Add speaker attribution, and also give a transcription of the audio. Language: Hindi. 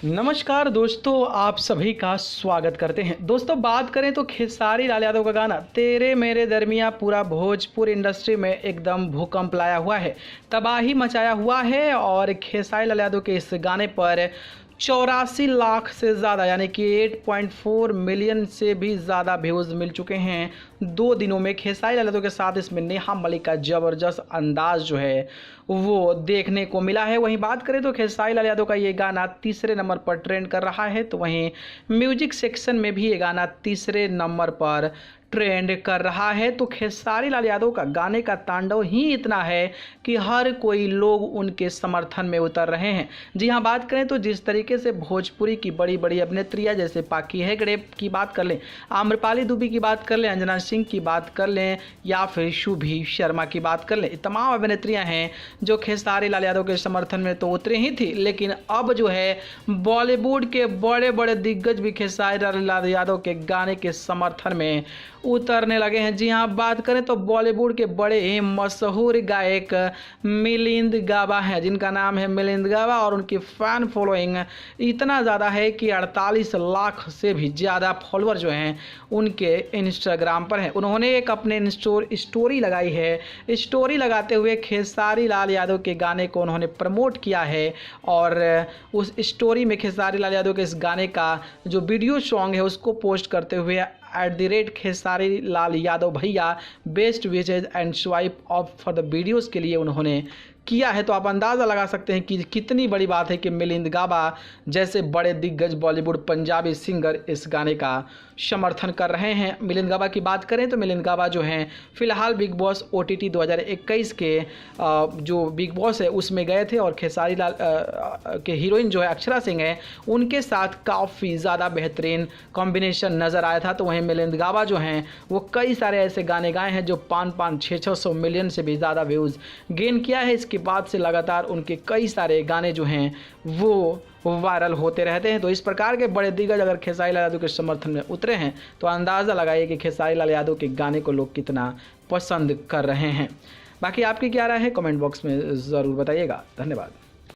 Speaker 1: नमस्कार दोस्तों, आप सभी का स्वागत करते हैं। दोस्तों, बात करें तो खेसारी लाल यादव का गाना तेरे मेरे दरमिया पूरा भोजपुर इंडस्ट्री में एकदम भूकंप लाया हुआ है, तबाही मचाया हुआ है। और खेसारी लाल यादव के इस गाने पर 84 लाख से ज़्यादा यानी कि 8.4 मिलियन से भी ज़्यादा व्यूज़ मिल चुके हैं 2 दिनों में। खेसारी लाल यादव के साथ इसमें नेहा मलिक का ज़बरदस्त अंदाज जो है वो देखने को मिला है। वहीं बात करें तो खेसारी लाल यादव का ये गाना तीसरे नंबर पर ट्रेंड कर रहा है, तो वहीं म्यूजिक सेक्शन में भी ये गाना तीसरे नंबर पर ट्रेंड कर रहा है। तो खेसारी लाल यादव का गाने का तांडव ही इतना है कि हर कोई लोग उनके समर्थन में उतर रहे हैं। जी हाँ, बात करें तो जिस तरीके से भोजपुरी की बड़ी बड़ी अभिनेत्रियाँ जैसे पाकी हेगड़े की बात कर लें, आम्रपाली दुबे की बात कर लें, अंजना सिंह की बात कर लें या फिर शुभी शर्मा की बात कर लें, तमाम अभिनेत्रियाँ हैं जो खेसारी लाल यादव के समर्थन में तो उतरे ही थी, लेकिन अब जो है बॉलीवुड के बड़े बड़े दिग्गज भी खेसारी लाल यादव के गाने के समर्थन में उतरने लगे हैं। जी हाँ, बात करें तो बॉलीवुड के बड़े ही मशहूर गायक मिलिंद गाबा हैं, जिनका नाम है मिलिंद गाबा, और उनकी फ़ैन फॉलोइंग इतना ज़्यादा है कि 48 लाख से भी ज़्यादा फॉलोअर जो हैं उनके इंस्टाग्राम पर हैं। उन्होंने एक अपने स्टोरी लगाई है। स्टोरी लगाते हुए खेसारी लाल यादव के गाने को उन्होंने प्रमोट किया है, और उस स्टोरी में खेसारी लाल यादव के इस गाने का जो वीडियो सॉन्ग है उसको पोस्ट करते हुए @खेसारी लाल यादव भैया best wishes and swipe of for the videos के लिए उन्होंने किया है। तो आप अंदाज़ा लगा सकते हैं कि कितनी बड़ी बात है कि मिलिंद गाबा जैसे बड़े दिग्गज बॉलीवुड पंजाबी सिंगर इस गाने का समर्थन कर रहे हैं। मिलिंद गाबा की बात करें तो मिलिंद गाबा जो हैं फ़िलहाल बिग बॉस OTT 2021 के जो बिग बॉस है उसमें गए थे, और खेसारी लाल के हीरोइन जो है अक्षरा सिंह है उनके साथ काफ़ी ज़्यादा बेहतरीन कॉम्बिनेशन नज़र आया था। तो वहीं मिलिंद गाबा जो हैं वो कई सारे ऐसे गाने गाए हैं जो 500-600 मिलियन से भी ज़्यादा व्यूज़ गेन किया है। इसके बाद से लगातार उनके कई सारे गाने जो हैं वो वायरल होते रहते हैं। तो इस प्रकार के बड़े दिग्गज अगर खेसारी लाल यादव के समर्थन में उतरे हैं तो अंदाज़ा लगाइए कि खेसारी लाल यादव के गाने को लोग कितना पसंद कर रहे हैं। बाकी आपकी क्या राय है, कमेंट बॉक्स में ज़रूर बताइएगा। धन्यवाद।